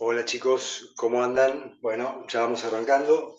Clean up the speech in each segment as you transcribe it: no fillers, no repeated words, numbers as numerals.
Hola chicos, ¿cómo andan? Bueno, ya vamos arrancando.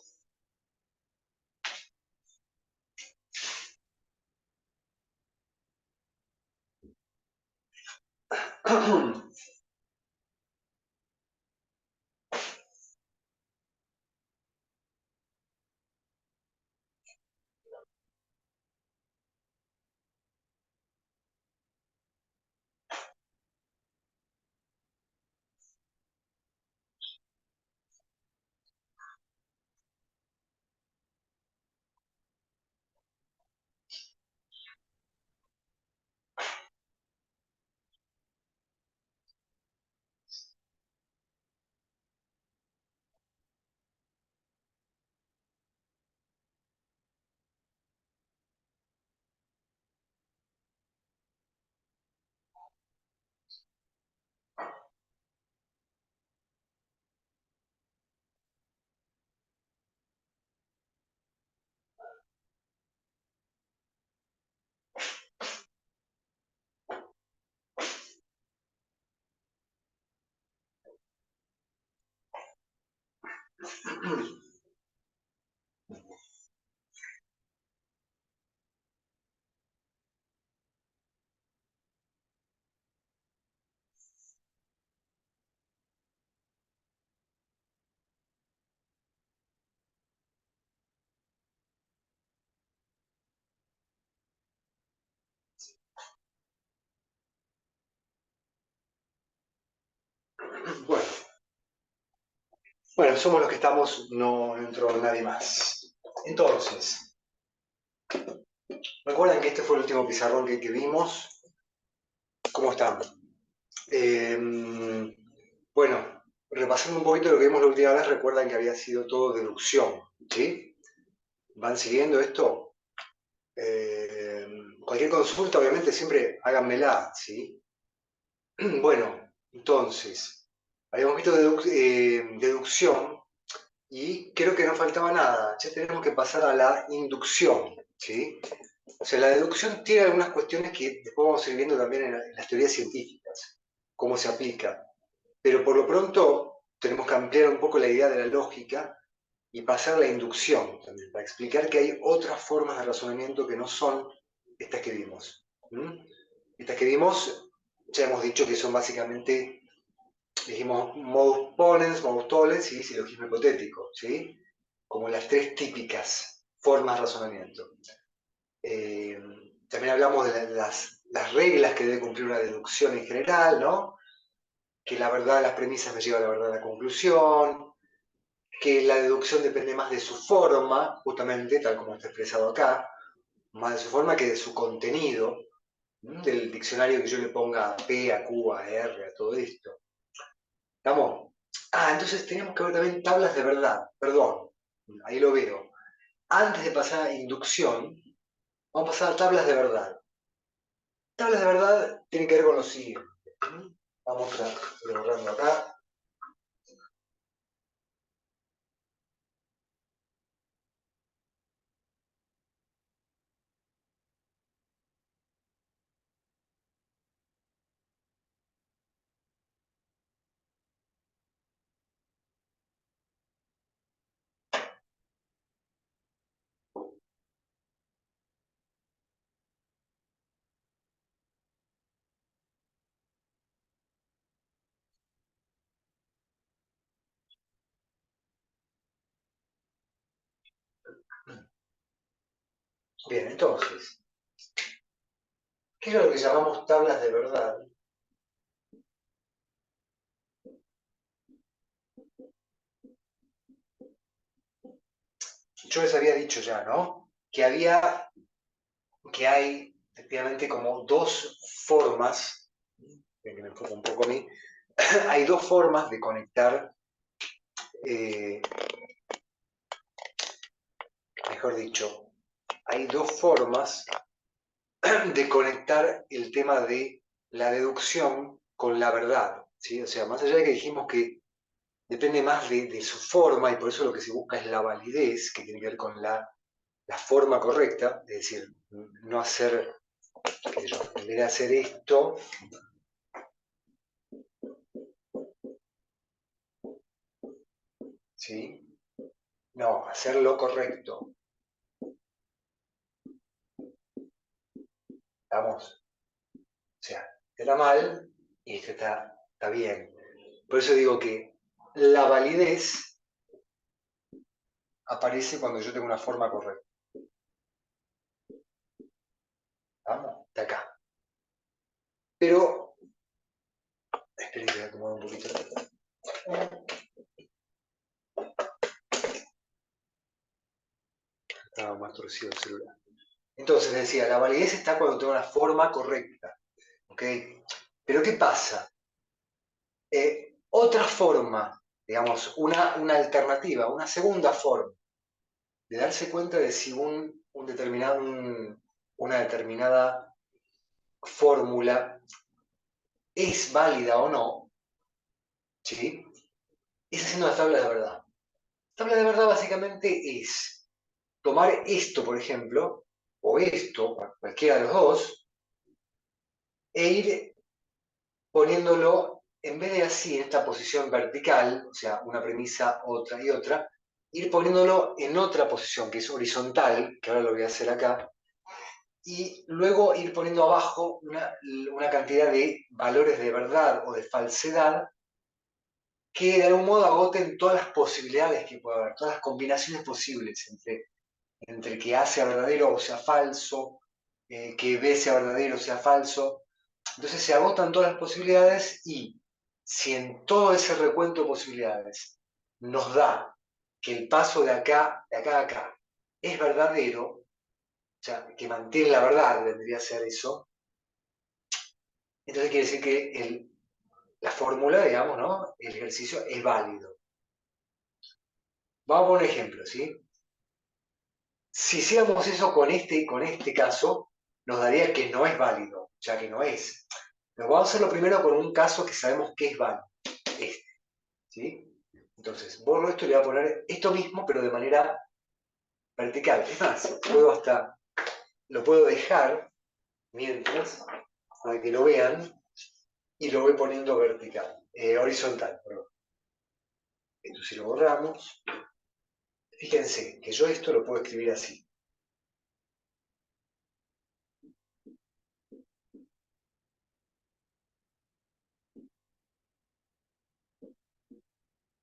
Bueno, bueno, somos los que estamos, no entró nadie más. Entonces, recuerdan que este fue el último pizarrón que vimos. ¿Cómo están? Eh, bueno, repasando un poquito lo que vimos la última vez, recuerdan que había sido todo deducción, ¿sí? ¿Van siguiendo esto? Eh, Cualquier consulta, obviamente, siempre háganmela, ¿sí? Bueno, entonces, habíamos visto deducción y creo que no faltaba nada. Ya tenemos que pasar a la inducción, ¿sí? O sea, la deducción tiene algunas cuestiones que después vamos a ir viendo también en las teorías científicas, cómo se aplica. Pero por lo pronto tenemos que ampliar un poco la idea de la lógica y pasar a la inducción también, para explicar que hay otras formas de razonamiento que no son estas que vimos. ¿Mm? Estas que vimos, ya hemos dicho que son básicamente, dijimos, modus ponens, modus tollens y silogismo hipotético, ¿sí? Como las tres típicas formas de razonamiento. Eh, También hablamos de las reglas que debe cumplir una deducción en general, ¿no? Que la verdad de las premisas me lleva a la verdad de la conclusión, que la deducción depende más de su forma, justamente, tal como está expresado acá, más de su forma que de su contenido, del diccionario que yo le ponga a P, a Q, a R, a todo esto. ¿Estamos? Ah, entonces teníamos que ver también tablas de verdad, perdón, ahí lo veo. Antes de pasar a inducción, vamos a pasar a tablas de verdad. Tablas de verdad tienen que ver con lo siguiente. Vamos a borrarlo acá. Bien, entonces, ¿qué es lo que llamamos tablas de verdad? Yo les había dicho ya, ¿no? Que hay efectivamente como dos formas, que me enfoco un poco a mí, hay dos formas de conectar, eh, mejor dicho, hay dos formas de conectar el tema de la deducción con la verdad, ¿sí? O sea, más allá de que dijimos que depende más de su forma y por eso lo que se busca es la validez, que tiene que ver con la forma correcta, es decir, no hacer, qué sé yo, en vez de hacer esto, ¿sí? No, hacer lo correcto. Vamos. O sea, está mal y esto está bien. Por eso digo que la validez aparece cuando yo tengo una forma correcta. Vamos, de acá. Pero, esperen que voy a acomodar un poquito. Estaba más torcido el celular. Entonces, decía, la validez está cuando tengo una forma correcta. ¿Ok? Pero ¿qué pasa? Otra forma, digamos, una alternativa, una segunda forma de darse cuenta de si una determinada fórmula es válida o no, ¿sí? Es haciendo la tabla de verdad. La tabla de verdad básicamente es tomar esto, por ejemplo, o esto, cualquiera de los dos, e ir poniéndolo, en vez de así, en esta posición vertical, o sea, una premisa, otra y otra, ir poniéndolo en otra posición, que es horizontal, que ahora lo voy a hacer acá, y luego ir poniendo abajo una cantidad de valores de verdad o de falsedad que de algún modo agoten todas las posibilidades que pueda haber, todas las combinaciones posibles entre que A sea verdadero o sea falso, que B sea verdadero o sea falso. Entonces se agotan todas las posibilidades y si en todo ese recuento de posibilidades nos da que el paso de acá a acá es verdadero, o sea, que mantiene la verdad, vendría a ser eso, entonces quiere decir que la fórmula, digamos, ¿no? El ejercicio es válido. Vamos a poner un ejemplo, ¿sí? Si hiciéramos eso con este caso, nos daría que no es válido, ya que no es. Pero vamos a hacerlo primero con un caso que sabemos que es válido, este, ¿sí? Entonces, borro esto y le voy a poner esto mismo, pero de manera vertical. Es más, lo puedo dejar mientras, para que lo vean, y lo voy poniendo vertical, horizontal, perdón. Esto si lo borramos, fíjense que yo esto lo puedo escribir así.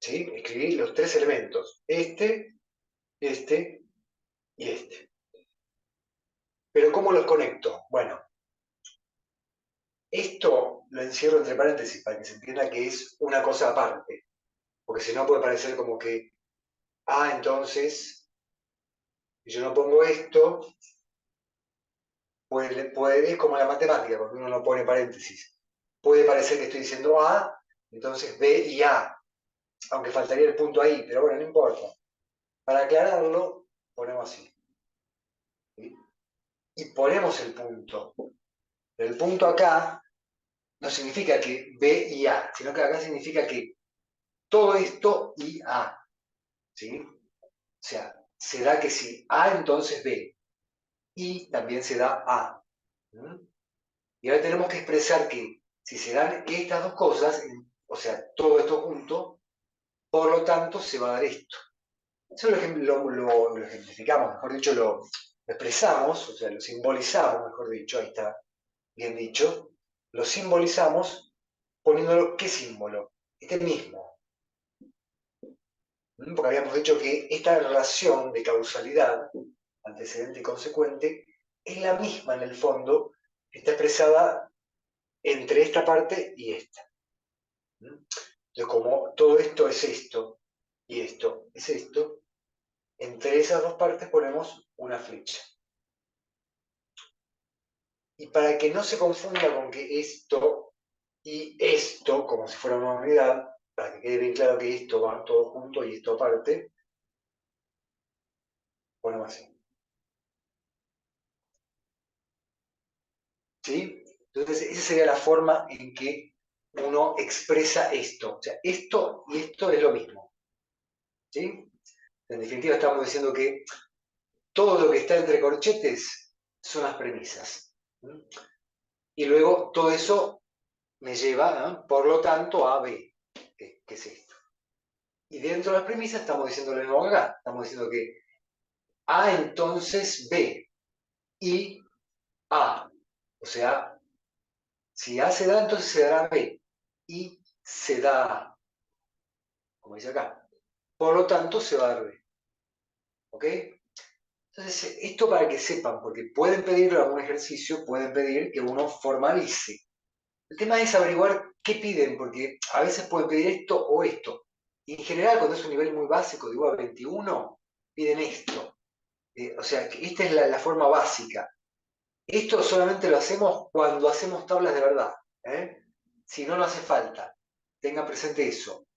¿Sí? Escribí los tres elementos, este y este. Pero ¿cómo los conecto? Bueno, esto lo encierro entre paréntesis para que se entienda que es una cosa aparte, porque si no puede parecer como que, entonces, si yo no pongo esto, es como la matemática, porque uno no pone paréntesis. Puede parecer que estoy diciendo A, entonces B y A, aunque faltaría el punto ahí, pero bueno, no importa. Para aclararlo, ponemos así. ¿Sí? Y ponemos el punto. El punto acá no significa que B y A, sino que acá significa que todo esto y A. ¿Sí? O sea, se da que si A, entonces B. Y también se da A. ¿Mm? Y ahora tenemos que expresar que si se dan estas dos cosas, o sea, todo esto junto, por lo tanto se va a dar esto. Eso lo ejemplificamos, mejor dicho, lo expresamos, o sea, lo simbolizamos, mejor dicho, ahí está bien dicho, lo simbolizamos poniéndolo, ¿qué símbolo? Este mismo. Porque habíamos dicho que esta relación de causalidad, antecedente y consecuente, es la misma en el fondo, que está expresada entre esta parte y esta. Entonces, como todo esto es esto y esto es esto, entre esas dos partes ponemos una flecha. Y para que no se confunda con que esto y esto, como si fuera una unidad, para que quede bien claro que esto va todo junto y esto aparte, ponemos así. ¿Sí? Entonces, esa sería la forma en que uno expresa esto. O sea, esto y esto es lo mismo. ¿Sí? En definitiva, estamos diciendo que todo lo que está entre corchetes son las premisas. Y luego todo eso me lleva, por lo tanto, a B, que es esto. Y dentro de las premisas estamos diciéndole no acá. Estamos diciendo que A entonces B y A. O sea, si A se da, entonces se dará B. Y se da A, como dice acá. Por lo tanto, se va a dar B. ¿Ok? Entonces, esto para que sepan, porque pueden pedirlo en algún ejercicio, pueden pedir que uno formalice. El tema es averiguar qué piden, porque a veces pueden pedir esto o esto. Y en general, cuando es un nivel muy básico, digo a 21, piden esto. O sea, que esta es la forma básica. Esto solamente lo hacemos cuando hacemos tablas de verdad. ¿Eh? Si no, no hace falta. Tengan presente eso.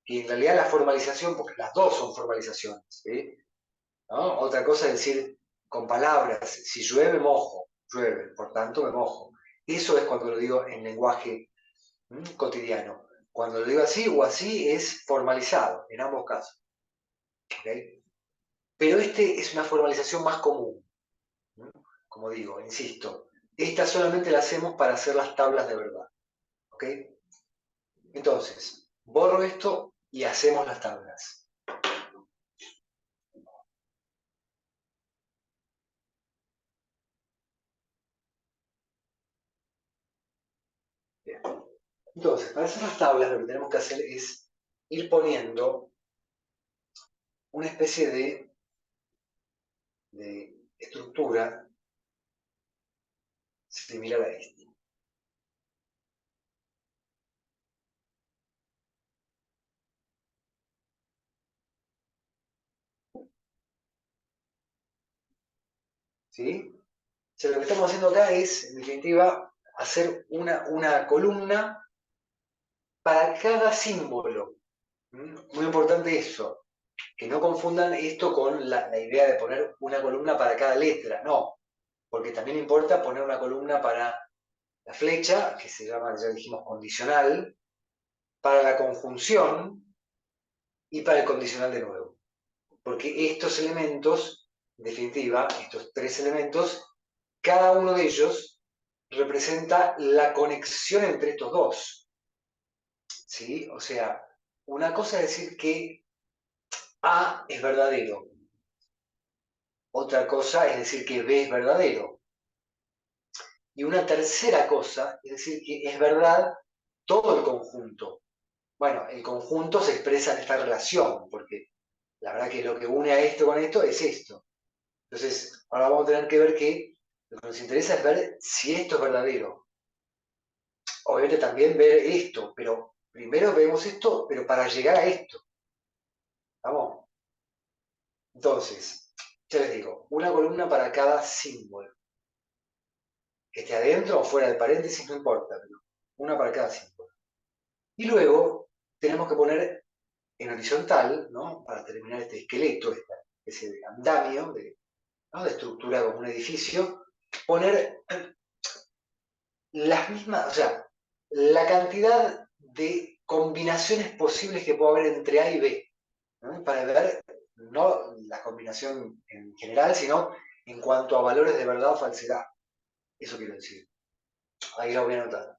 Y en realidad la formalización, porque las dos son formalizaciones. ¿Sí? ¿No? Otra cosa es decir con palabras, si llueve, mojo. Llueve, por tanto, me mojo. Eso es cuando lo digo en lenguaje cotidiano. Cuando lo digo así o así es formalizado, en ambos casos. ¿Okay? Pero este es una formalización más común. Como digo, insisto, esta solamente la hacemos para hacer las tablas de verdad. ¿Ok? Entonces, borro esto y hacemos las tablas. Bien. Entonces, para hacer las tablas lo que tenemos que hacer es ir poniendo una especie de estructura similar a esta. ¿Sí? O sea, lo que estamos haciendo acá es, en definitiva, hacer una columna para cada símbolo. Muy importante eso, que no confundan esto con la idea de poner una columna para cada letra, no, porque también importa poner una columna para la flecha, que se llama, ya dijimos, condicional, para la conjunción y para el condicional de nuevo. Porque estos elementos, en definitiva, estos tres elementos, cada uno de ellos representa la conexión entre estos dos. ¿Sí? O sea, una cosa es decir que A es verdadero. Otra cosa es decir que B es verdadero. Y una tercera cosa es decir que es verdad todo el conjunto. Bueno, el conjunto se expresa en esta relación, porque la verdad que lo que une a esto con esto es esto. Entonces, ahora vamos a tener que ver que lo que nos interesa es ver si esto es verdadero. Obviamente también ver esto, pero primero vemos esto, pero para llegar a esto. ¿Vamos? Entonces, ya les digo, una columna para cada símbolo. Que esté adentro o fuera del paréntesis, no importa, pero una para cada símbolo. Y luego tenemos que poner en horizontal, ¿no? Para terminar este esqueleto, esta especie de andamio, ¿no? De estructura como un edificio, poner las mismas, o sea, la cantidad de combinaciones posibles que puede haber entre A y B, ¿no? Para ver no la combinación en general, sino en cuanto a valores de verdad o falsedad. Eso quiero decir. Ahí lo voy a anotar.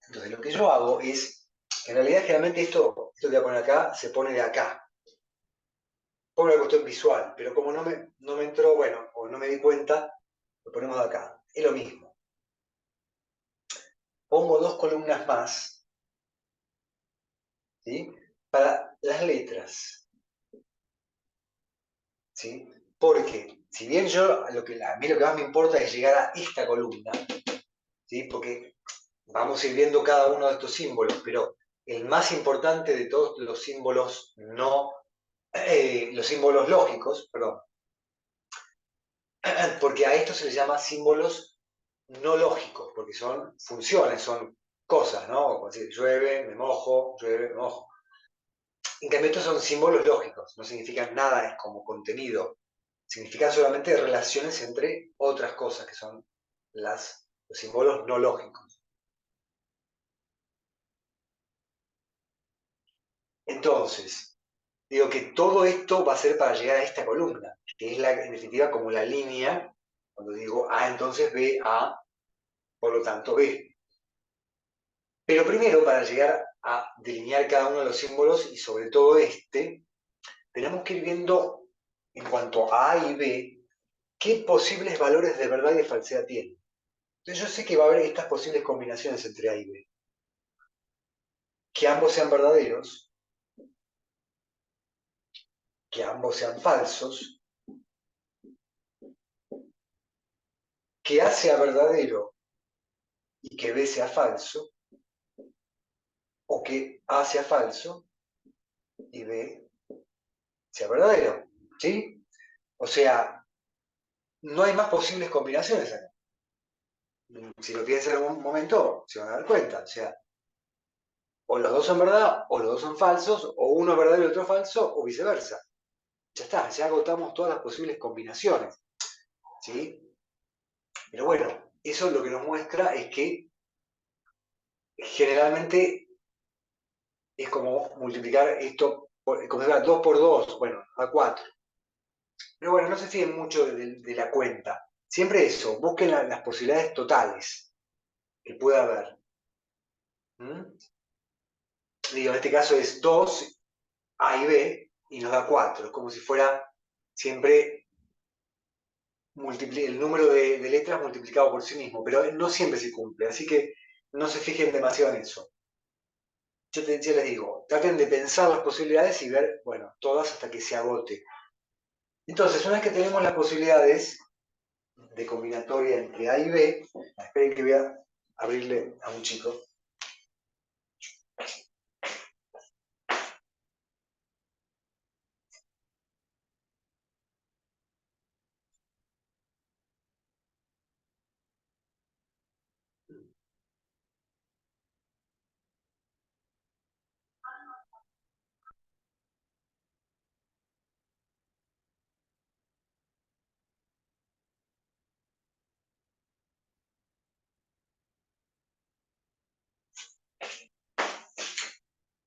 Entonces, lo que yo hago es, en realidad, generalmente esto que voy a poner acá, se pone de acá, por una cuestión visual, pero como no me entró, bueno, o no me di cuenta, lo ponemos de acá. Es lo mismo. Pongo dos columnas más, ¿sí? Para las letras, ¿sí? Porque, si bien yo, a mí lo que más me importa es llegar a esta columna, ¿sí? Porque vamos a ir viendo cada uno de estos símbolos, pero el más importante de todos los símbolos no, los símbolos lógicos, perdón, porque a esto se les llama símbolos no lógicos, porque son funciones, son cosas, ¿no? Como decir, llueve, me mojo, llueve, me mojo. En cambio, estos son símbolos lógicos, no significan nada como contenido. significan solamente relaciones entre otras cosas, que son los símbolos no lógicos. Entonces, digo que todo esto va a ser para llegar a esta columna, que es en definitiva como la línea, cuando digo A, entonces B, A, por lo tanto B. Pero primero, para llegar a delinear cada uno de los símbolos, y sobre todo este, tenemos que ir viendo en cuanto a A y B, qué posibles valores de verdad y de falsedad tienen. Entonces yo sé que va a haber estas posibles combinaciones entre A y B. Que ambos sean verdaderos, que ambos sean falsos, que A sea verdadero y que B sea falso, o que A sea falso y B sea verdadero. ¿Sí? O sea, no hay más posibles combinaciones acá. Si lo piensan en un momento, se van a dar cuenta. O sea, o los dos son verdad, o los dos son falsos, o uno es verdadero y otro falso, o viceversa. Ya está, ya agotamos todas las posibles combinaciones. ¿Sí? Pero bueno, eso lo que nos muestra es que generalmente es como multiplicar esto, como si fuera 2 por 2, bueno, a 4. Pero bueno, no se fíen mucho de la cuenta. Siempre eso, busquen las posibilidades totales que pueda haber. ¿Mm? Digo, en este caso es 2 A y B, y nos da 4. Es como si fuera siempre el número de letras multiplicado por sí mismo, pero no siempre se cumple, así que no se fijen demasiado en eso. Yo les digo, traten de pensar las posibilidades y ver, bueno, todas hasta que se agote. Entonces, una vez que tenemos las posibilidades de combinatoria entre A y B, esperen que voy a abrirle a un chico.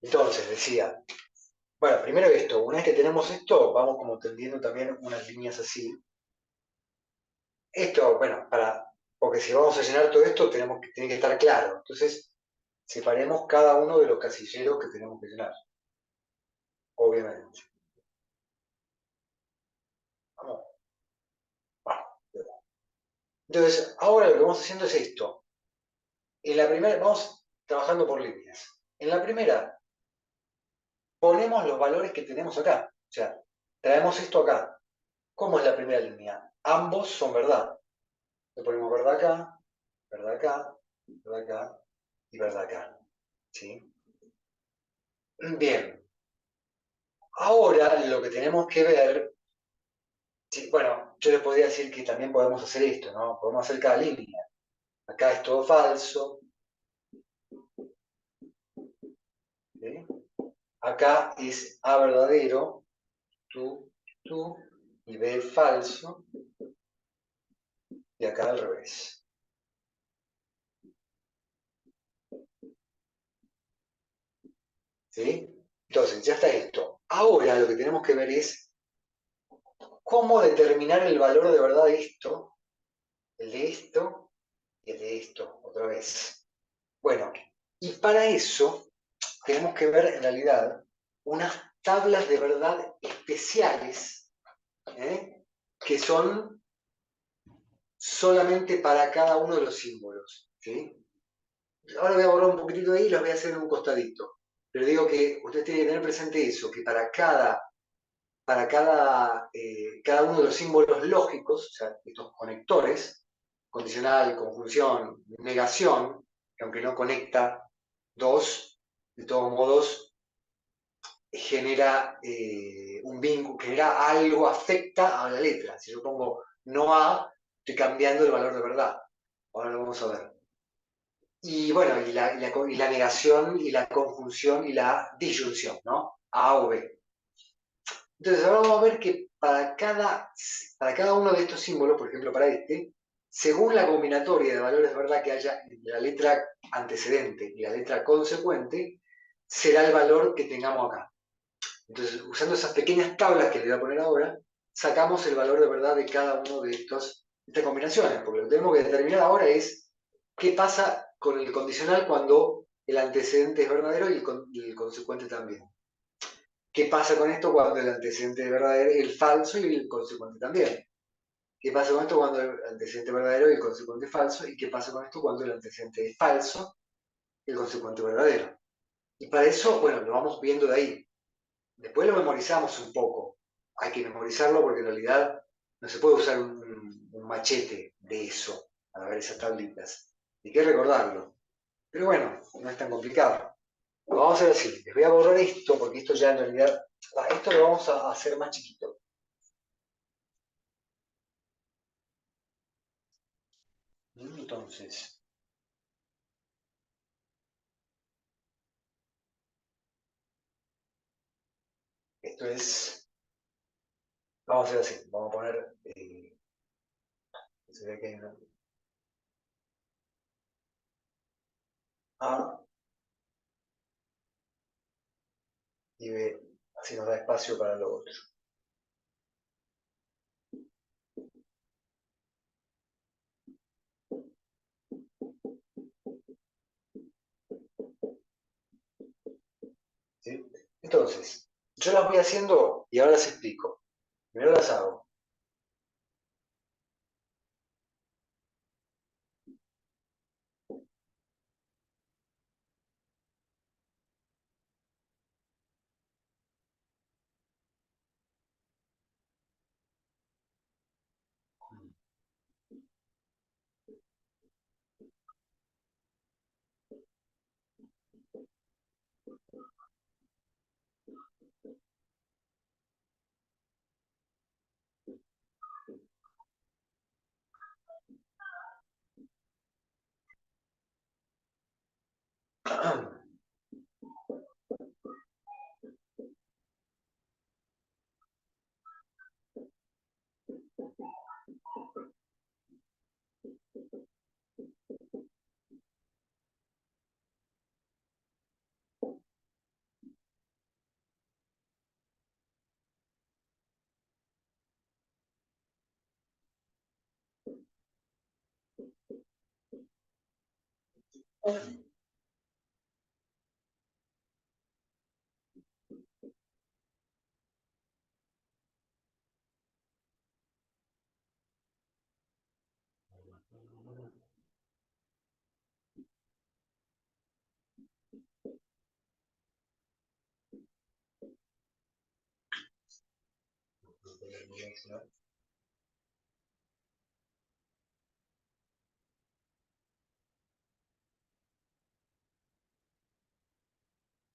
Entonces, decía, bueno, primero esto, una vez que tenemos esto, vamos como tendiendo también unas líneas así. Esto, bueno, porque si vamos a llenar todo esto, tiene que estar claro. Entonces, separemos cada uno de los casilleros que tenemos que llenar, obviamente. Vamos. Entonces, ahora lo que vamos haciendo es esto. En la primera, vamos trabajando por líneas. En la primera, ponemos los valores que tenemos acá. O sea, traemos esto acá. ¿Cómo es la primera línea? Ambos son verdad. Le ponemos verdad acá, verdad acá, verdad acá y verdad acá. ¿Sí? Bien. Ahora lo que tenemos que ver, sí, bueno, yo les podría decir que también podemos hacer esto, ¿no? Podemos hacer cada línea. Acá es todo falso. ¿Sí? Acá es A verdadero, tú, y B falso, y acá al revés. ¿Sí? Entonces, ya está esto. Ahora lo que tenemos que ver es cómo determinar el valor de verdad de esto, el de esto y el de esto, otra vez. Bueno, y para eso tenemos que ver en realidad unas tablas de verdad especiales, ¿eh? Que son solamente para cada uno de los símbolos. ¿Sí? Ahora voy a borrar un poquitito de ahí y los voy a hacer en un costadito. Pero digo que ustedes tienen que tener presente eso, que cada uno de los símbolos lógicos, o sea, estos conectores, condicional, conjunción, negación, que aunque no conecta dos, de todos modos genera un vínculo, genera algo, afecta a la letra. Si yo pongo no A, estoy cambiando el valor de verdad. Ahora lo vamos a ver. Y bueno, y la negación y la conjunción y la disyunción, ¿no? A o B. Entonces ahora vamos a ver que para cada uno de estos símbolos, por ejemplo para este, según la combinatoria de valores, ¿verdad?, que haya entre la letra antecedente y la letra consecuente, será el valor que tengamos acá. Entonces, usando esas pequeñas tablas que le voy a poner ahora, sacamos el valor de verdad de cada uno de estas combinaciones, porque lo que tenemos que determinar ahora es qué pasa con el condicional cuando el antecedente es verdadero y el consecuente también. ¿Qué pasa con esto cuando el antecedente es verdadero, el falso y el consecuente también? ¿Qué pasa con esto cuando el antecedente es verdadero y el consecuente es falso? ¿Y qué pasa con esto cuando el antecedente es falso y el consecuente es verdadero? Y para eso, bueno, lo vamos viendo de ahí. Después lo memorizamos un poco. Hay que memorizarlo porque en realidad no se puede usar un machete de eso para ver esas tablitas. Hay que recordarlo. Pero bueno, no es tan complicado. Lo vamos a hacer así. Les voy a borrar esto porque esto ya en realidad, esto lo vamos a hacer más chiquito. Entonces, esto es, vamos a hacer así. Vamos a poner, se ve que hay una A y B, así nos da espacio para lo otro. ¿Sí? Entonces, yo las voy haciendo y ahora las explico. Primero las hago.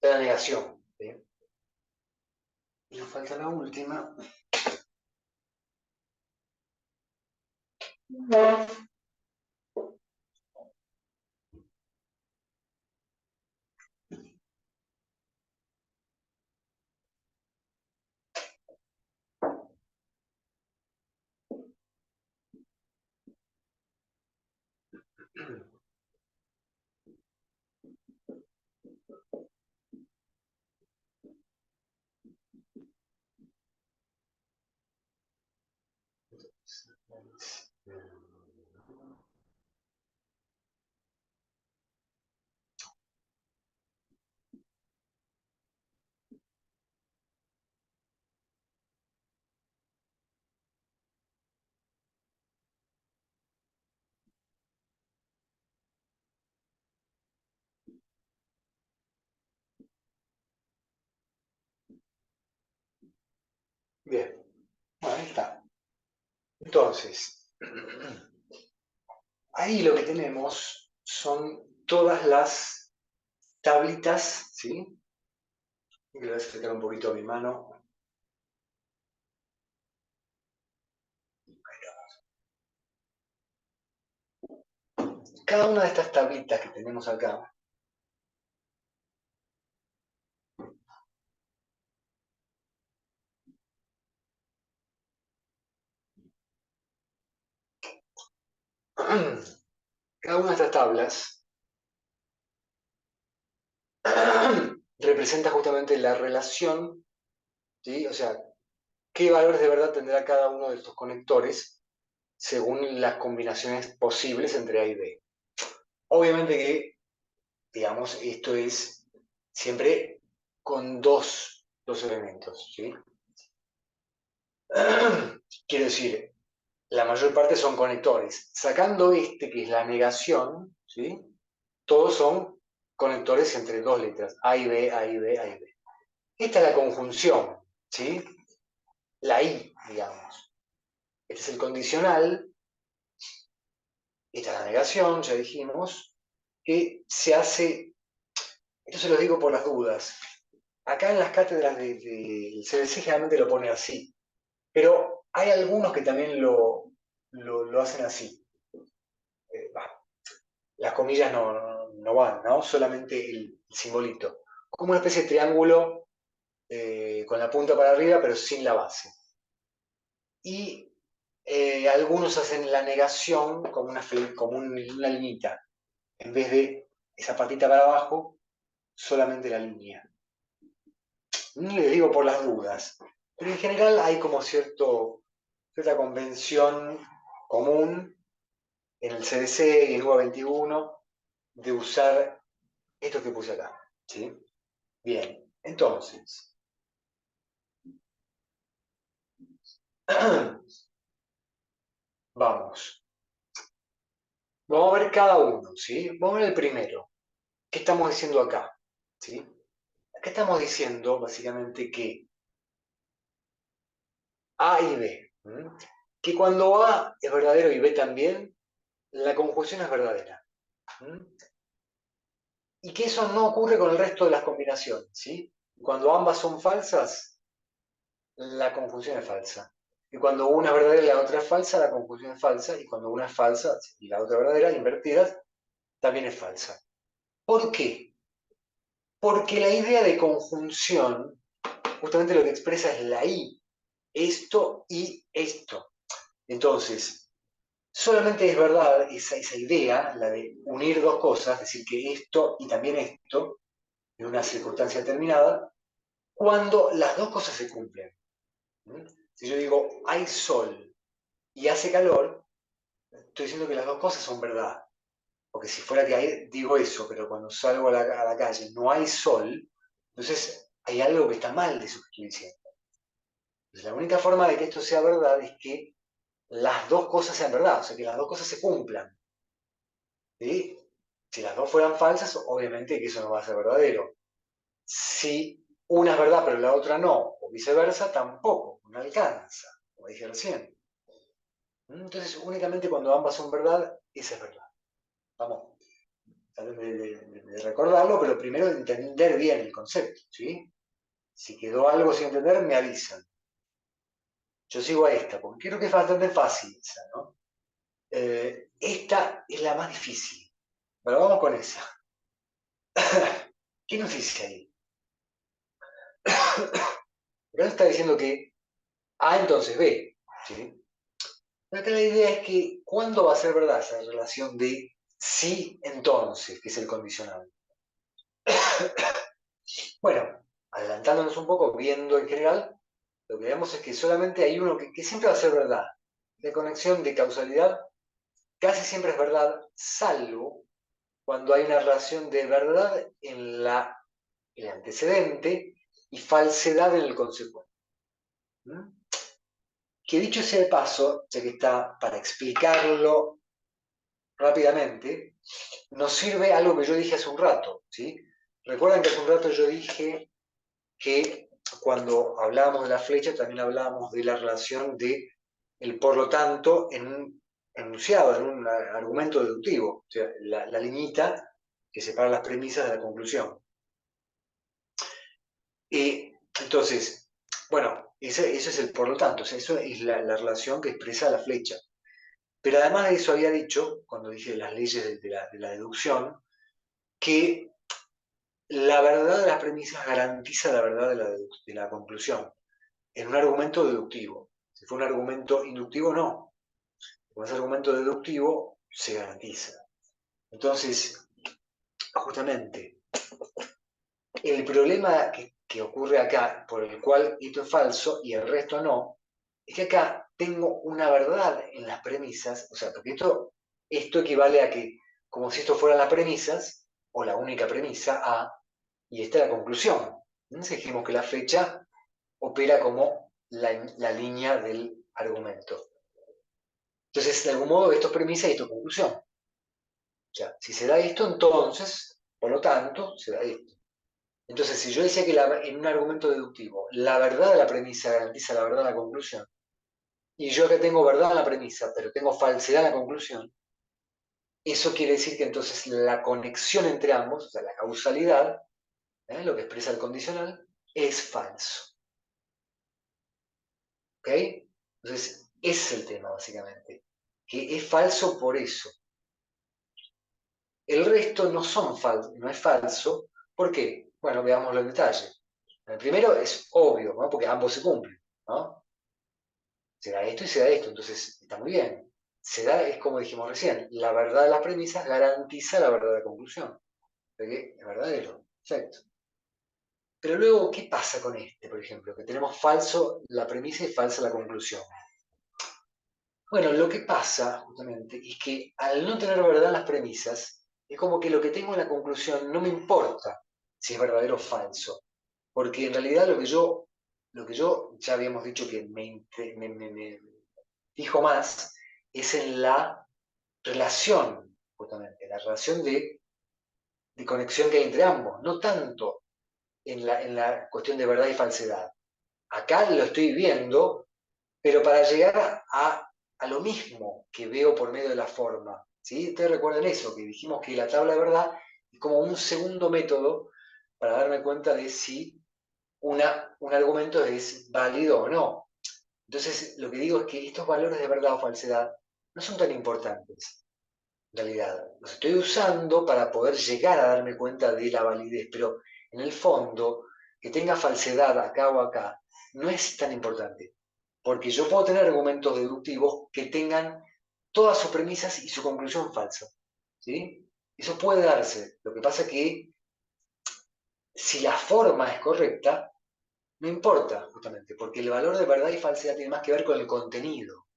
De la negación. ¿Sí? Y nos falta la última. Bien, bueno, ahí está. Entonces, ahí lo que tenemos son todas las tablitas, ¿sí? Y le voy a acercar un poquito a mi mano. Cada una de estas tablitas que tenemos acá Cada una de estas tablas representa justamente la relación, ¿sí? O sea, qué valores de verdad tendrá cada uno de estos conectores según las combinaciones posibles entre A y B. Obviamente que, digamos, esto es siempre con dos elementos, ¿sí? Quiero decir, la mayor parte son conectores. Sacando este, que es la negación, ¿sí? Todos son conectores entre dos letras, A y B, A y B, A y B. Esta es la conjunción, ¿sí? La I, digamos. Este es el condicional, esta es la negación, ya dijimos, que se hace, esto se lo digo por las dudas. Acá en las cátedras del CBC generalmente lo pone así, pero hay algunos que también lo hacen así. Las comillas no van, ¿no? Solamente el simbolito. Como una especie de triángulo con la punta para arriba, pero sin la base. Y algunos hacen la negación como una liñita. En vez de esa patita para abajo, solamente la línea. No les digo por las dudas, pero en general hay como cierta convención común en el CDC y en UA 21 de usar esto que puse acá. ¿Sí? Bien, entonces, vamos. Vamos a ver cada uno, ¿sí? Vamos a ver el primero. ¿Qué estamos diciendo acá? ¿Sí? Acá estamos diciendo básicamente que A y B. ¿Mm? Que cuando A es verdadero y B también, la conjunción es verdadera. ¿Mm? Y que eso no ocurre con el resto de las combinaciones, ¿sí? Cuando ambas son falsas, la conjunción es falsa. Y cuando una es verdadera y la otra es falsa, la conjunción es falsa. Y cuando una es falsa y la otra es verdadera, invertidas, también es falsa. ¿Por qué? Porque la idea de conjunción, justamente lo que expresa es la I, esto y esto. Entonces, solamente es verdad esa idea, la de unir dos cosas, decir que esto y también esto, en una circunstancia determinada, cuando las dos cosas se cumplen. Si yo digo hay sol y hace calor, estoy diciendo que las dos cosas son verdad. Porque si fuera que digo eso, pero cuando salgo a la calle no hay sol, entonces hay algo que está mal de eso que estoy diciendo. Entonces, la única forma de que esto sea verdad es que las dos cosas sean verdad, o sea, que las dos cosas se cumplan. ¿Sí? Si las dos fueran falsas, obviamente que eso no va a ser verdadero. Si una es verdad pero la otra no, o viceversa, tampoco, no alcanza, como dije recién. Entonces, únicamente cuando ambas son verdad, esa es verdad. Vamos, de recordarlo, pero primero de entender bien el concepto, ¿sí? Si quedó algo sin entender, me avisan. Yo sigo a esta, porque creo que es bastante fácil esa, ¿no? Esta es la más difícil. Pero vamos con esa. ¿Qué nos dice ahí? Acá está diciendo que A entonces B, ¿sí? Acá la idea es que, ¿cuándo va a ser verdad esa relación de sí entonces, que es el condicional? Bueno, adelantándonos un poco, viendo en general, lo que vemos es que solamente hay uno que siempre va a ser verdad. De conexión, de causalidad, casi siempre es verdad, salvo cuando hay una relación de verdad en el antecedente y falsedad en el consecuente. ¿Mm? Que dicho sea de paso, ya que está para explicarlo rápidamente, nos sirve algo que yo dije hace un rato, ¿sí? Recuerdan que hace un rato yo dije que cuando hablábamos de la flecha también hablábamos de la relación de el por lo tanto en un enunciado, en un argumento deductivo, o sea, la liñita que separa las premisas de la conclusión. Entonces, bueno, ese es el por lo tanto, o sea, eso es la relación que expresa la flecha. Pero además de eso había dicho, cuando dije las leyes de la deducción, que la verdad de las premisas garantiza la verdad de la conclusión, en un argumento deductivo. Si fue un argumento inductivo, no. Con ese argumento deductivo, se garantiza. Entonces, justamente, el problema que ocurre acá, por el cual esto es falso y el resto no, es que acá tengo una verdad en las premisas, o sea, porque esto equivale a que, como si esto fueran las premisas, o la única premisa A, y esta es la conclusión. Entonces dijimos que la flecha opera como la línea del argumento. Entonces, de algún modo, esto es premisa y esto es conclusión. O sea, si se da esto, entonces, por lo tanto, se da esto. Entonces, si yo decía que en un argumento deductivo la verdad de la premisa garantiza la verdad de la conclusión, y yo acá tengo verdad en la premisa, pero tengo falsedad en la conclusión, eso quiere decir que entonces la conexión entre ambos, o sea, la causalidad, lo que expresa el condicional, es falso. ¿Ok? Entonces, ese es el tema, básicamente. Que es falso por eso. El resto no es falso. ¿Por qué? Bueno, veámoslo en detalle. El primero es obvio, ¿no? Porque ambos se cumplen, ¿no? Se da esto y se da esto, entonces está muy bien. Se da, es como dijimos recién, la verdad de las premisas garantiza la verdad de la conclusión. Porque es verdadero, perfecto. Pero luego, ¿qué pasa con este, por ejemplo? Que tenemos falso la premisa y falsa la conclusión. Bueno, lo que pasa, justamente, es que al no tener verdad en las premisas, es como que lo que tengo en la conclusión no me importa si es verdadero o falso. Porque en realidad lo que yo ya habíamos dicho que me fijo más es en la relación, justamente, la relación de conexión que hay entre ambos, no tanto en la cuestión de verdad y falsedad. Acá lo estoy viendo, pero para llegar a lo mismo que veo por medio de la forma. ¿Sí? Ustedes recuerdan eso, que dijimos que la tabla de verdad es como un segundo método para darme cuenta de si un argumento es válido o no. Entonces, lo que digo es que estos valores de verdad o falsedad no son tan importantes, en realidad. Los estoy usando para poder llegar a darme cuenta de la validez, pero en el fondo, que tenga falsedad acá o acá, no es tan importante. Porque yo puedo tener argumentos deductivos que tengan todas sus premisas y su conclusión falsa. ¿Sí? Eso puede darse. Lo que pasa es que si la forma es correcta, no importa, justamente, porque el valor de verdad y falsedad tiene más que ver con el contenido.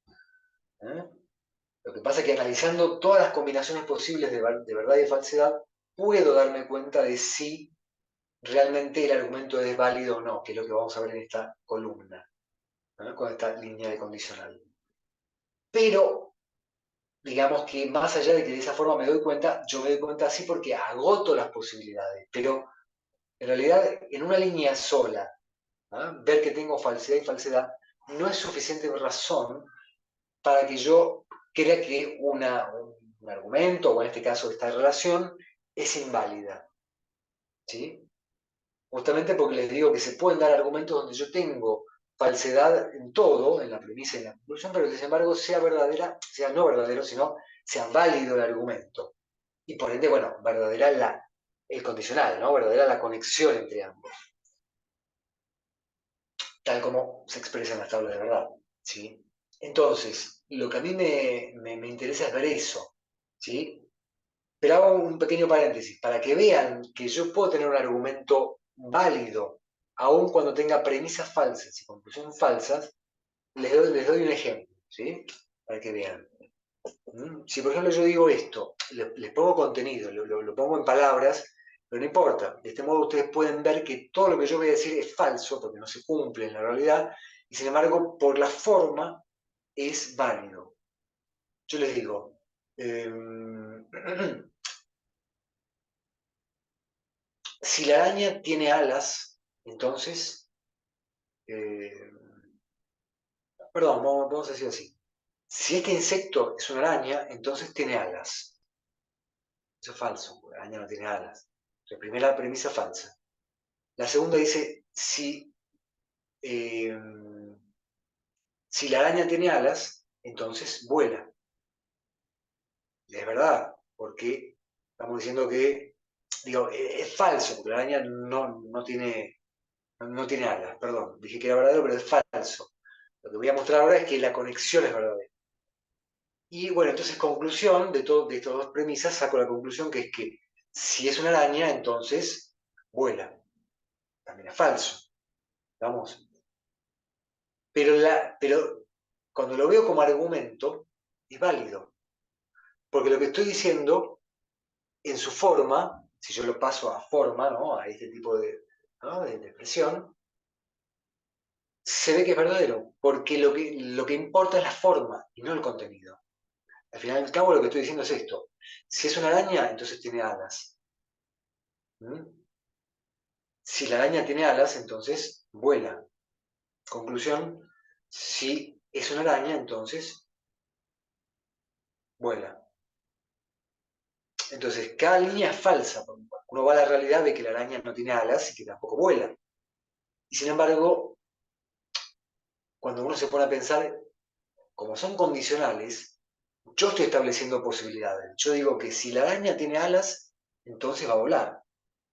¿Eh? Lo que pasa es que analizando todas las combinaciones posibles de verdad y falsedad, puedo darme cuenta de si realmente el argumento es válido o no, que es lo que vamos a ver en esta columna, ¿no? Con esta línea de condicional. Pero, digamos que más allá de que de esa forma me doy cuenta, yo me doy cuenta así porque agoto las posibilidades. Pero, en realidad, en una línea sola, ¿no? Ver que tengo falsedad y falsedad no es suficiente razón para que yo crea que un argumento, o en este caso esta relación, es inválida. ¿Sí? Justamente porque les digo que se pueden dar argumentos donde yo tengo falsedad en todo, en la premisa y en la conclusión, pero que sin embargo sea verdadera, sea no verdadero, sino sea válido el argumento. Y por ende, bueno, verdadera el condicional, ¿no? Verdadera la conexión entre ambos, tal como se expresa en las tablas de verdad. ¿Sí? Entonces, lo que a mí me interesa es ver eso. ¿Sí? Pero hago un pequeño paréntesis, para que vean que yo puedo tener un argumento válido, aun cuando tenga premisas falsas y conclusiones falsas, les doy un ejemplo, ¿sí? Para que vean. Si por ejemplo yo digo esto, les pongo contenido, lo pongo en palabras, pero no importa. De este modo ustedes pueden ver que todo lo que yo voy a decir es falso, porque no se cumple en la realidad, y sin embargo, por la forma, es válido. Yo les digo, si la araña tiene alas, entonces, eh, perdón, vamos a decir así. Si este insecto es una araña, entonces tiene alas. Eso es falso, porque la araña no tiene alas. La primera premisa falsa. La segunda dice, eh, si la araña tiene alas, entonces vuela. Y es verdad, porque estamos diciendo que, digo, es falso, porque la araña no tiene alas, perdón. Dije que era verdadero, pero es falso. Lo que voy a mostrar ahora es que la conexión es verdadera. Y bueno, entonces conclusión de estas dos premisas, saco la conclusión que es que si es una araña, entonces vuela. También es falso, ¿vamos? Pero cuando lo veo como argumento, es válido. Porque lo que estoy diciendo, en su forma, si yo lo paso a forma, ¿no? A este tipo de, ¿no? de expresión, se ve que es verdadero. Porque lo que importa es la forma y no el contenido. Al final y al cabo, lo que estoy diciendo es esto. Si es una araña, entonces tiene alas. ¿Mm? Si la araña tiene alas, entonces vuela. Conclusión, si es una araña, entonces vuela. Entonces, cada línea es falsa, porque cuando uno va a la realidad ve que la araña no tiene alas y que tampoco vuela. Y sin embargo, cuando uno se pone a pensar, como son condicionales, yo estoy estableciendo posibilidades. Yo digo que si la araña tiene alas, entonces va a volar.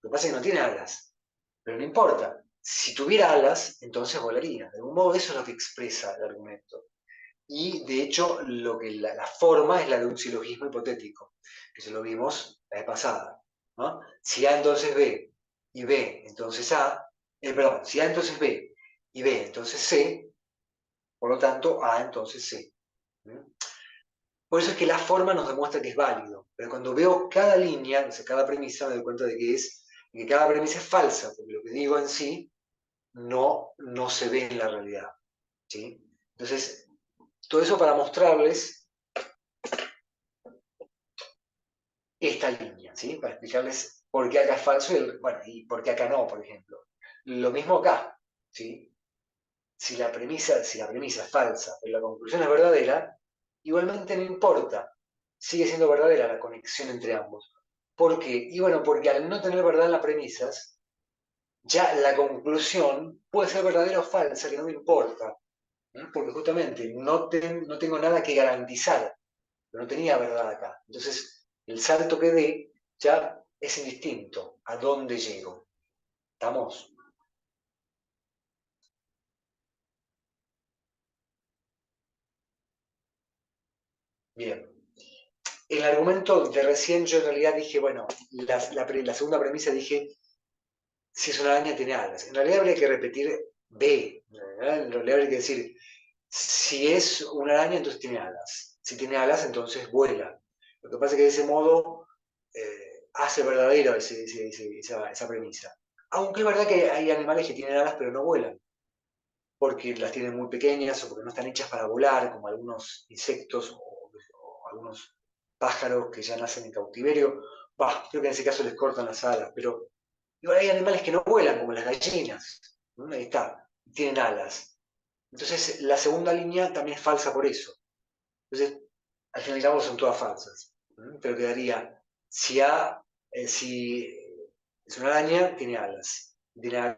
Lo que pasa es que no tiene alas, pero no importa. Si tuviera alas, entonces volaría. De algún modo eso es lo que expresa el argumento. Y de hecho, la forma es la de un silogismo hipotético, que se lo vimos la vez pasada, ¿no? Si A entonces B y B entonces A, perdón, si A entonces B y B entonces C, por lo tanto A entonces C. ¿Mm? Por eso es que la forma nos demuestra que es válido, pero cuando veo cada línea, o sea, cada premisa, me doy cuenta de que cada premisa es falsa, porque lo que digo en sí no se ve en la realidad. ¿Sí? Entonces, todo eso para mostrarles esta línea, ¿sí? Para explicarles por qué acá es falso bueno, y por qué acá no, por ejemplo. Lo mismo acá, ¿sí? Si la premisa es falsa, pero la conclusión es verdadera, igualmente no importa, sigue siendo verdadera la conexión entre ambos. ¿Por qué? Y bueno, porque al no tener verdad en las premisas, ya la conclusión puede ser verdadera o falsa, que no me importa, ¿no? Porque justamente no tengo nada que garantizar, pero no tenía verdad acá. Entonces, el salto que dé ya es indistinto a dónde llego. ¿Estamos? Bien. El argumento de recién yo en realidad dije, bueno, la segunda premisa dije, si es una araña tiene alas. En realidad habría que repetir B. ¿Verdad? En realidad habría que decir, si es una araña, entonces tiene alas. Si tiene alas, entonces vuela. Lo que pasa es que de ese modo hace verdadero esa premisa. Aunque es verdad que hay animales que tienen alas pero no vuelan, porque las tienen muy pequeñas o porque no están hechas para volar, como algunos insectos o algunos pájaros que ya nacen en cautiverio. Bah, creo que en ese caso les cortan las alas, pero igual hay animales que no vuelan, como las gallinas. ¿No? Ahí está, tienen alas. Entonces, la segunda línea también es falsa por eso. Entonces, al fin y al cabo son todas falsas. ¿No? Pero quedaría, si A, si es una araña, tiene alas. Tiene